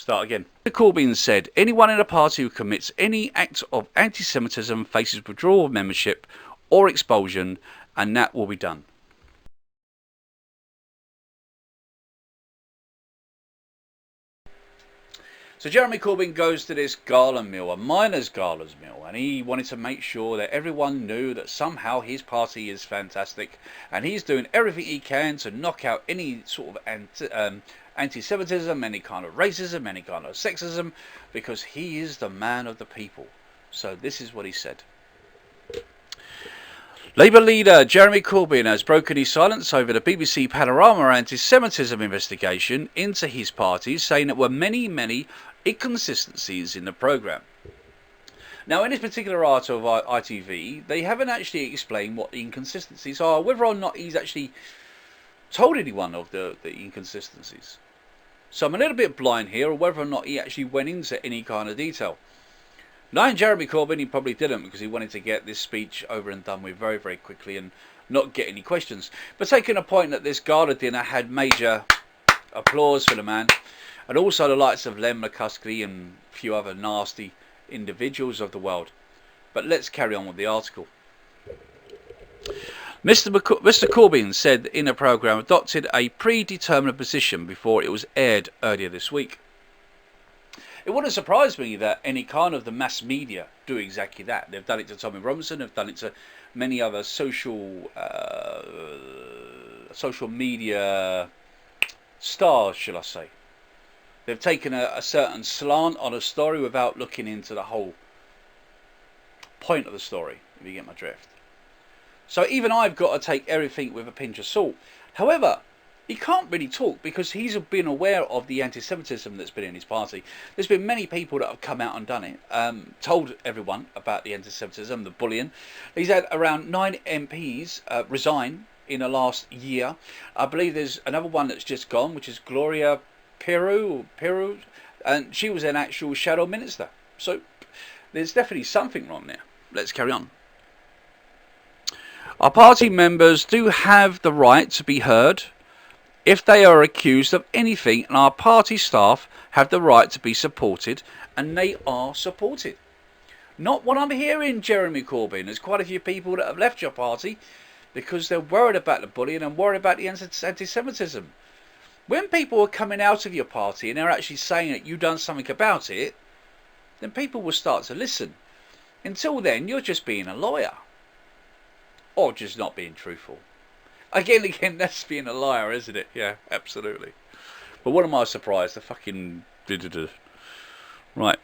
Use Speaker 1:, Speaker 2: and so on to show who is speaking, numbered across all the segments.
Speaker 1: Start again. Corbyn said, anyone in a party who commits any act of anti-Semitism faces withdrawal of membership or expulsion, and that will be done. So Jeremy Corbyn goes to this gala meal, a miners' gala's meal, and he wanted to make sure that everyone knew that somehow his party is fantastic, and he's doing everything he can to knock out any sort of anti-Semitism, any kind of racism, any kind of sexism, because he is the man of the people. So this is what he said. Labour leader Jeremy Corbyn has broken his silence over the BBC Panorama anti-Semitism investigation into his party, saying there were many inconsistencies in the programme. Now, in this particular article of ITV, they haven't actually explained what the inconsistencies are, whether or not he's actually told anyone of the inconsistencies. So I'm a little bit blind here, or whether or not he actually went into any kind of detail. Knowing Jeremy Corbyn, he probably didn't, because he wanted to get this speech over and done with very quickly and not get any questions. But taking a point that this gala dinner had major applause for the man, and also the likes of Len McCuskey and a few other nasty individuals of the world. But let's carry on with the article. Mr. Corbyn said in the programme adopted a predetermined position before it was aired earlier this week. It wouldn't surprise me that any kind of the mass media do exactly that. They've done it to Tommy Robinson, they've done it to many other social media stars, shall I say. They've taken a certain slant on a story without looking into the whole point of the story, if you get my drift. So even I've got to take everything with a pinch of salt. However, he can't really talk because he's been aware of the anti-Semitism that's been in his party. There's been many people that have come out and done it, told everyone about the anti-Semitism, the bullying. He's had around 9 MPs resign in the last year. I believe there's another one that's just gone, which is Gloria Peru, and she was an actual shadow minister. So there's definitely something wrong there. Let's carry on. Our party members do have the right to be heard if they are accused of anything, and our party staff have the right to be supported, and they are supported. Not what I'm hearing, Jeremy Corbyn. There's quite a few people that have left your party because they're worried about the bullying and worried about the anti-Semitism. When people are coming out of your party and they're actually saying that you've done something about it, then people will start to listen. Until then, you're just being a lawyer. Or just not being truthful. Again, that's being a liar, isn't it? Yeah, absolutely. But what am I surprised? The fucking... Right.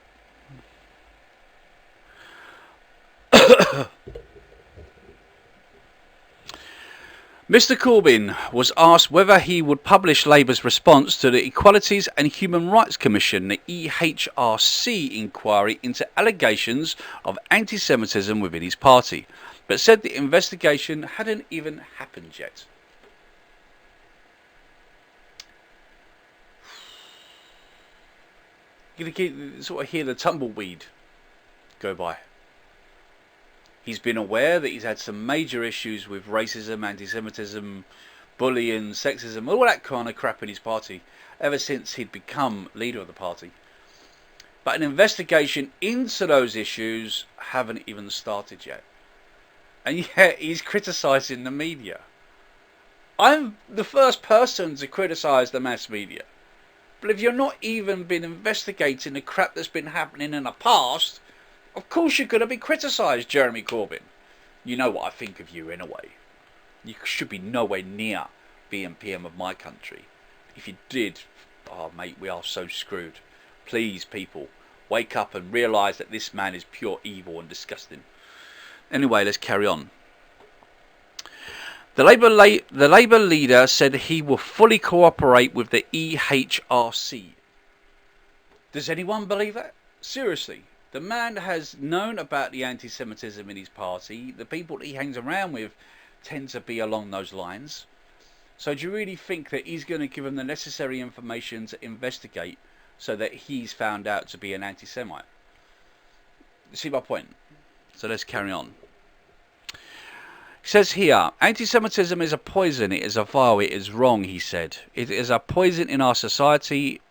Speaker 1: Mr. Corbyn was asked whether he would publish Labour's response to the Equalities and Human Rights Commission, the EHRC inquiry into allegations of anti-Semitism within his party, but said the investigation hadn't even happened yet. You're going to sort of hear the tumbleweed go by. He's been aware that he's had some major issues with racism, anti-Semitism, bullying, sexism, all that kind of crap in his party ever since he'd become leader of the party. But an investigation into those issues haven't even started yet. And yet he's criticising the media. I'm the first person to criticise the mass media. But if you're not even been investigating the crap that's been happening in the past, of course you're going to be criticised, Jeremy Corbyn. You know what I think of you anyway. You should be nowhere near being PM of my country. If you did, oh mate, we are so screwed. Please, people, wake up and realise that this man is pure evil and disgusting. Anyway, let's carry on. The Labour leader said he will fully cooperate with the EHRC. Does anyone believe that? Seriously, the man has known about the anti-Semitism in his party. The people that he hangs around with tend to be along those lines. So do you really think that he's going to give him the necessary information to investigate so that he's found out to be an anti-Semite? You see my point? So let's carry on. He says here, anti-Semitism is a poison, it is a vow, it is wrong, he said. It is a poison in our society,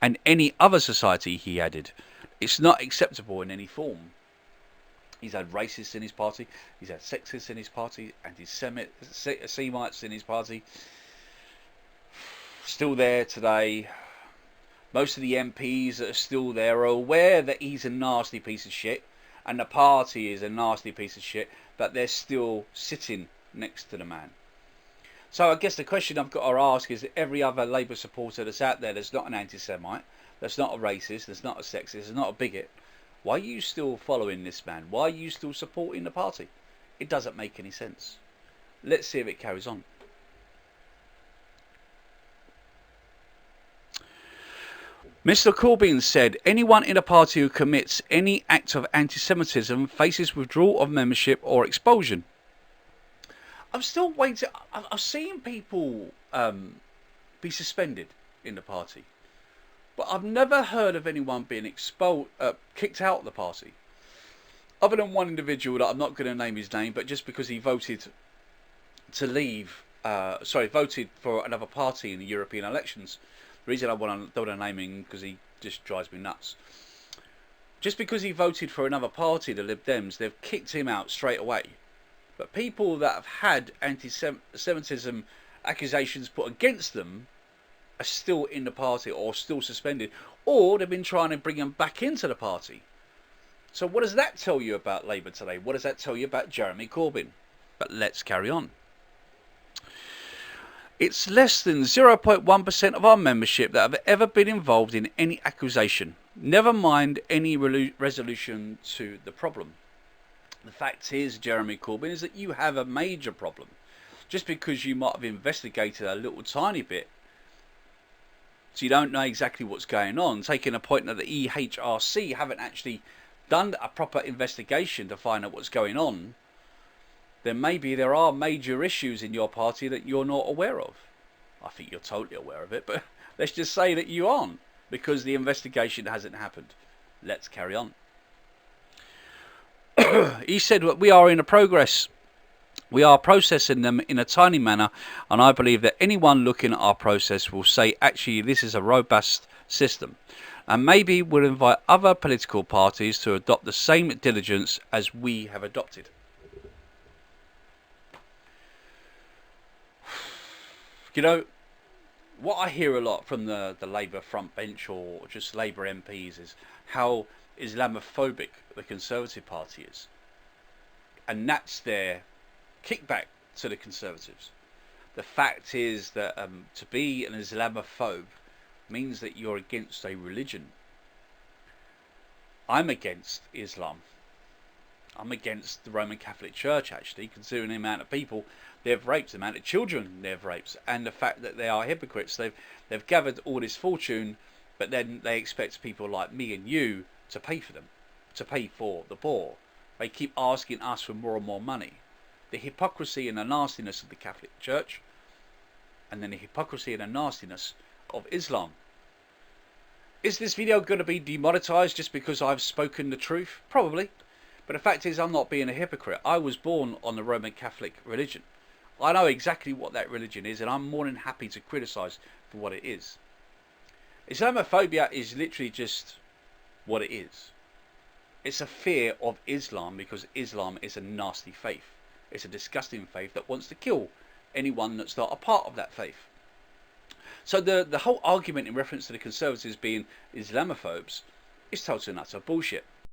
Speaker 1: and any other society, he added. It's not acceptable in any form. He's had racists in his party, he's had sexists in his party, anti-Semites in his party. Still there today. Most of the MPs that are still there are aware that he's a nasty piece of shit, and the party is a nasty piece of shit, but they're still sitting next to the man. So I guess the question I've got to ask is, every other Labour supporter that's out there that's not an anti-Semite, that's not a racist, that's not a sexist, that's not a bigot, why are you still following this man? Why are you still supporting the party? It doesn't make any sense. Let's see if it carries on. Mr. Corbyn said anyone in a party who commits any act of anti-Semitism faces withdrawal of membership or expulsion. I'm still waiting. I've seen people be suspended in the party, but I've never heard of anyone being kicked out of the party. Other than one individual that I'm not going to name his name, but just because he voted to leave, voted for another party in the European elections. The reason I don't want to name him because he just drives me nuts. Just because he voted for another party, the Lib Dems, they've kicked him out straight away. But people that have had anti-Semitism accusations put against them are still in the party or still suspended, or they've been trying to bring them back into the party. So what does that tell you about Labour today? What does that tell you about Jeremy Corbyn? But let's carry on. It's less than 0.1% of our membership that have ever been involved in any accusation, never mind any resolution to the problem. The fact is, Jeremy Corbyn, is that you have a major problem. Just because you might have investigated a little tiny bit, so you don't know exactly what's going on, taking a point that the EHRC haven't actually done a proper investigation to find out what's going on, then maybe there are major issues in your party that you're not aware of. I think you're totally aware of it, but let's just say that you aren't, because the investigation hasn't happened. Let's carry on. He said, we are in a progress. We are processing them in a tiny manner, and I believe that anyone looking at our process will say, actually, this is a robust system. And maybe we'll invite other political parties to adopt the same diligence as we have adopted. You know, what I hear a lot from the Labour front bench or just Labour MPs is how Islamophobic the Conservative Party is. And that's their kickback to the Conservatives. The fact is that to be an Islamophobe means that you're against a religion. I'm against Islam. I'm against the Roman Catholic Church, actually, considering the amount of people they've raped, the amount of children they've raped, and the fact that they are hypocrites. They've gathered all this fortune, but then they expect people like me and you to pay for them, to pay for the poor. They keep asking us for more and more money. The hypocrisy and the nastiness of the Catholic Church, and then the hypocrisy and the nastiness of Islam. Is this video going to be demonetized just because I've spoken the truth? Probably. But the fact is, I'm not being a hypocrite. I was born on the Roman Catholic religion. I know exactly what that religion is, and I'm more than happy to criticize for what it is. Islamophobia is literally just what it is. It's a fear of Islam, because Islam is a nasty faith. It's a disgusting faith that wants to kill anyone that's not a part of that faith. So the whole argument in reference to the Conservatives being Islamophobes is total and utter bullshit.